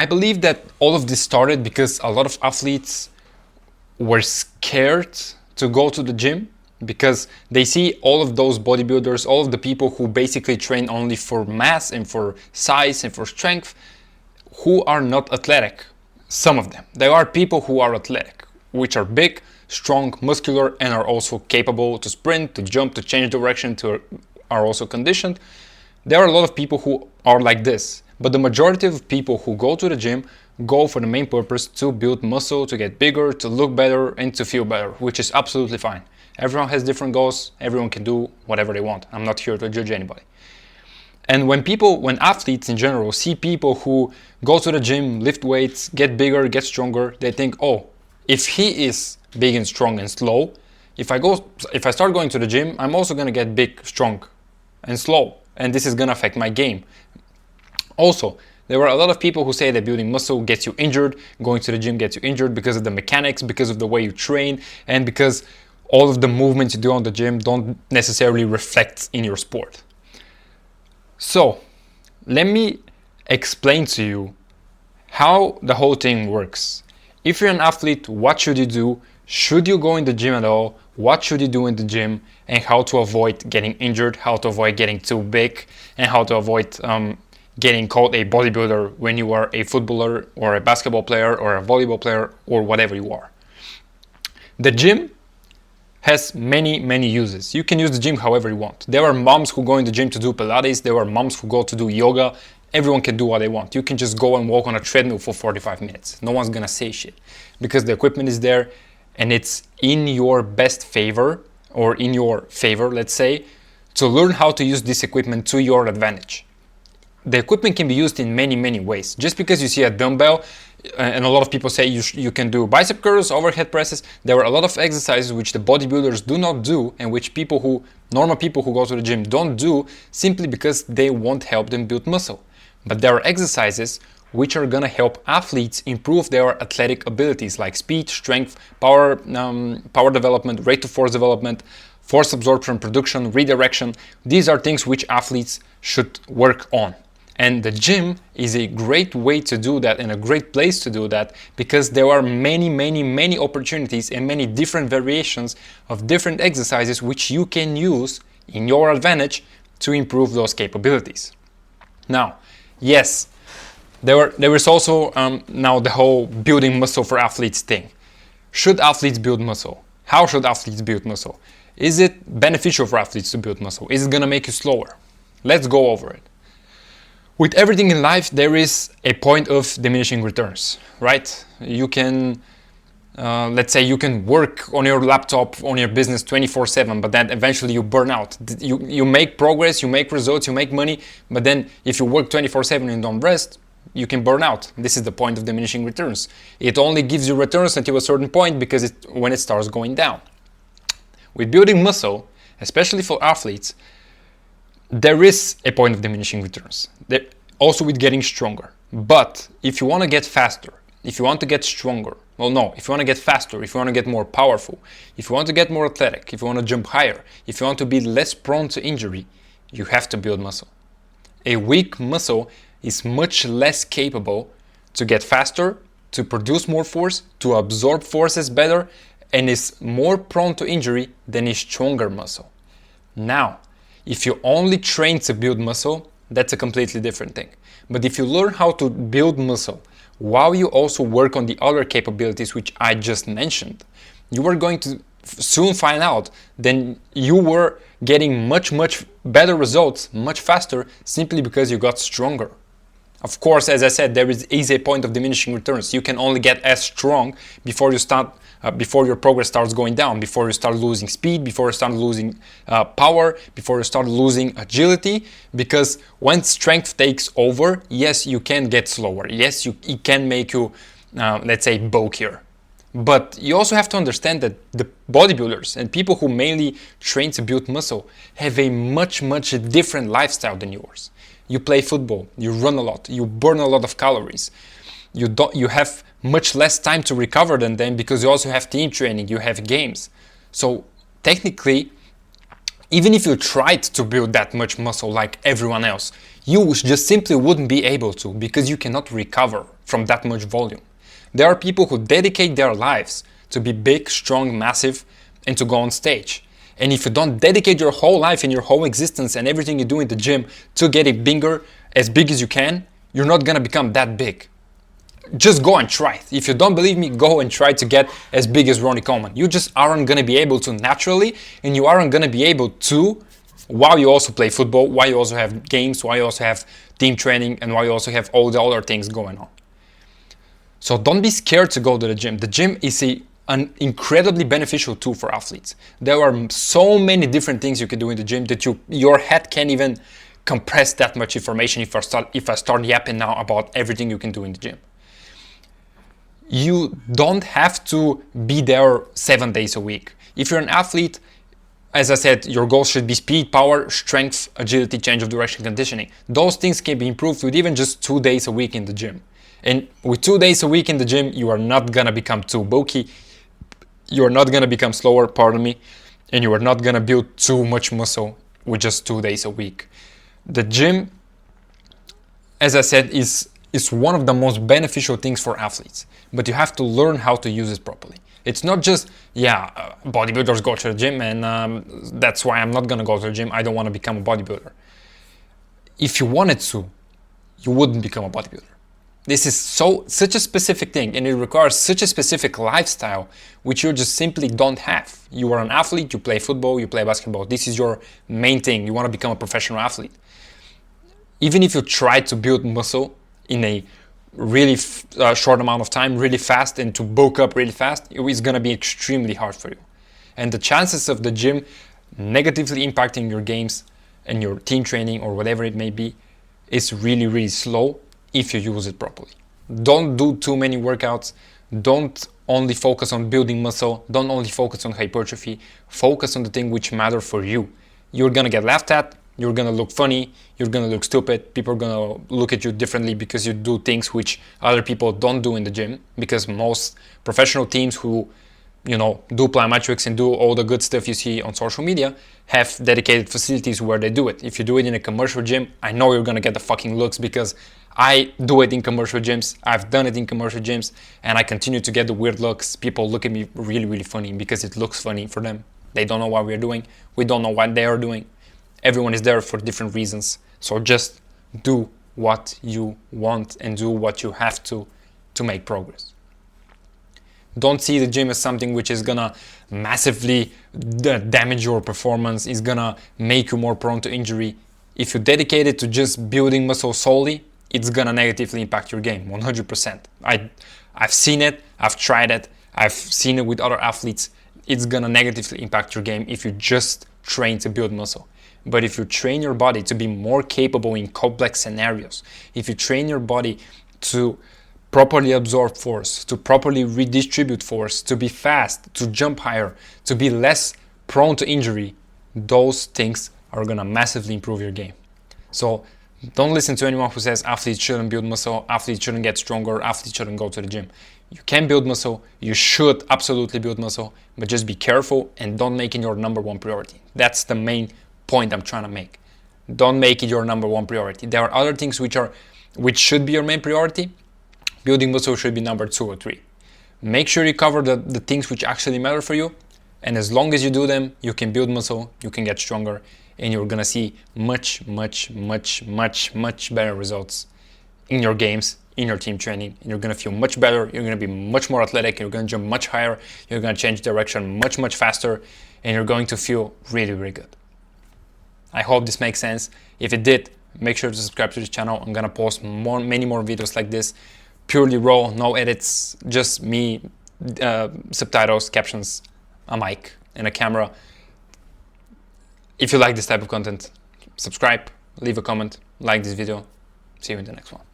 I believe that all of this started because a lot of athletes were scared to go to the gym because they see all of those bodybuilders, all of the people who basically train only for mass and for size and for strength, who are not athletic. Some of them. There are people who are athletic, which are big, strong, muscular, and are also capable to sprint, to jump, to change direction, are also conditioned. There are a lot of people who are like this, but the majority of people who go to the gym go for the main purpose to build muscle, to get bigger, to look better, and to feel better, which is absolutely fine. Everyone has different goals, everyone can do whatever they want. I'm not here to judge anybody. And when athletes in general see people who go to the gym, lift weights, get bigger, get stronger, they think, oh, if he is big and strong and slow, if I start going to the gym, I'm also gonna get big, strong, and slow, and this is gonna affect my game. Also, there are a lot of people who say that building muscle gets you injured, going to the gym gets you injured because of the mechanics, because of the way you train, and because all of the movements you do on the gym don't necessarily reflect in your sport. So, let me explain to you how the whole thing works. If you're an athlete, what should you do? Should you go in the gym at all? What should you do in the gym? And how to avoid getting injured, how to avoid getting too big, and how to avoid getting called a bodybuilder when you are a footballer or a basketball player or a volleyball player or whatever you are. The gym has many uses. You can use the gym however you want. There are moms who go in the gym to do Pilates. There are moms who go to do yoga. Everyone can do what they want. You can just go and walk on a treadmill for 45 minutes. No one's gonna say shit because the equipment is there and it's in your best favor, or in your favor, let's say, to learn how to use this equipment to your advantage. The equipment can be used in many ways. Just because you see a dumbbell, and a lot of people say you can do bicep curls, overhead presses, there are a lot of exercises which the bodybuilders do not do and which normal people who go to the gym don't do simply because they won't help them build muscle. But there are exercises which are gonna help athletes improve their athletic abilities like speed, strength, power development, rate of force development, force absorption, production, redirection. These are things which athletes should work on. And the gym is a great way to do that and a great place to do that because there are many opportunities and many different variations of different exercises which you can use in your advantage to improve those capabilities. Now, yes, there is also now the whole building muscle for athletes thing. Should athletes build muscle? How should athletes build muscle? Is it beneficial for athletes to build muscle? Is it gonna make you slower? Let's go over it. With everything in life, there is a point of diminishing returns, right? You can, let's say you can work on your laptop, on your business 24/7, but then eventually you burn out. You make progress, you make results, you make money, but then if you work 24/7 and don't rest, you can burn out. This is the point of diminishing returns. It only gives you returns until a certain point because when it starts going down. With building muscle, especially for athletes, there is a point of diminishing returns. Also with getting stronger. But if you want to get faster, if you want to get stronger, if you want to get faster, if you want to get more powerful, if you want to get more athletic, if you want to jump higher, if you want to be less prone to injury, you have to build muscle. A weak muscle is much less capable to get faster, to produce more force, to absorb forces better, and is more prone to injury than a stronger muscle. Now, if you only train to build muscle, that's a completely different thing. But if you learn how to build muscle while you also work on the other capabilities which I just mentioned, you are going to soon find out that you were getting much better results much faster simply because you got stronger. Of course, as I said, there is a point of diminishing returns. You can only get as strong before your progress starts going down, before you start losing speed, before you start losing power, before you start losing agility. Because when strength takes over, yes, you can get slower. Yes, it can make you, let's say, bulkier. But you also have to understand that the bodybuilders and people who mainly train to build muscle have a much different lifestyle than yours. You play football, you run a lot, you burn a lot of calories. You have much less time to recover than them because you also have team training, you have games. So technically, Even if you tried to build that much muscle like everyone else, you just simply wouldn't be able to, because you cannot recover from that much volume. There are people who dedicate their lives to be big, strong, massive, and to go on stage. And if you don't dedicate your whole life and your whole existence and everything you do in the gym to get it bigger, as big as you can, you're not gonna become that big. Just go and try it. If you don't believe me, go and try to get as big as Ronnie Coleman. You just aren't gonna be able to naturally, and you aren't gonna be able to while you also play football, while you also have games, while you also have team training, and while you also have all the other things going on. So don't be scared to go to the gym. The gym is an incredibly beneficial tool for athletes. There are so many different things you can do in the gym that your head can't even compress that much information if I start yapping now about everything you can do in the gym. You don't have to be there 7 days a week. If you're an athlete, as I said, your goals should be speed, power, strength, agility, change of direction, conditioning. Those things can be improved with even just 2 days a week in the gym. And with 2 days a week in the gym, you are not gonna become too bulky, you're not gonna become slower, pardon me, and you are not gonna build too much muscle with just 2 days a week. The gym, as I said, is one of the most beneficial things for athletes, but you have to learn how to use it properly. It's not just, bodybuilders go to the gym and that's why I'm not gonna go to the gym. I don't want to become a bodybuilder. If you wanted to, you wouldn't become a bodybuilder. This is such a specific thing, and it requires such a specific lifestyle, which you just simply don't have. You are an athlete, you play football, you play basketball. This is your main thing. You want to become a professional athlete. Even if you try to build muscle in a really short amount of time, really fast, and to bulk up really fast, it's going to be extremely hard for you. And the chances of the gym negatively impacting your games and your team training or whatever it may be is really, really slow if you use it properly. Don't do too many workouts. Don't only focus on building muscle. Don't only focus on hypertrophy. Focus on the thing which matter for you. You're going to get laughed at. You're going to look funny, you're going to look stupid, people are going to look at you differently because you do things which other people don't do in the gym, because most professional teams who, do plyometrics and do all the good stuff you see on social media have dedicated facilities where they do it. If you do it in a commercial gym, I know you're going to get the fucking looks because I do it in commercial gyms, I've done it in commercial gyms, and I continue to get the weird looks. People look at me really, really funny because it looks funny for them. They don't know what we're doing, we don't know what they are doing. Everyone is there for different reasons. So just do what you want and do what you have to make progress. Don't see the gym as something which is gonna massively damage your performance, is gonna make you more prone to injury. If you dedicate it to just building muscle solely, it's gonna negatively impact your game, 100%. I've seen it, I've tried it, I've seen it with other athletes. It's gonna negatively impact your game if you just train to build muscle. But if you train your body to be more capable in complex scenarios, if you train your body to properly absorb force, to properly redistribute force, to be fast, to jump higher, to be less prone to injury, those things are gonna massively improve your game. So don't listen to anyone who says athletes shouldn't build muscle, athletes shouldn't get stronger, athletes shouldn't go to the gym. You can build muscle, you should absolutely build muscle, but just be careful and don't make it your number one priority. That's the main point I'm trying to make. Don't make it your number one priority. There are other things which should be your main priority. Building muscle should be number 2 or 3. Make sure you cover the things which actually matter for you, and as long as you do them, you can build muscle, you can get stronger, and you're gonna see much, much, much, much, much better results in your games, in your team training, and you're gonna feel much better, you're gonna be much more athletic, you're gonna jump much higher, you're gonna change direction much, much faster, and you're going to feel really, really good. I hope this makes sense. If it did, make sure to subscribe to this channel. I'm gonna post many more videos like this, purely raw, no edits, just me, subtitles, captions, a mic, and a camera. If you like this type of content, subscribe, leave a comment, like this video. See you in the next one.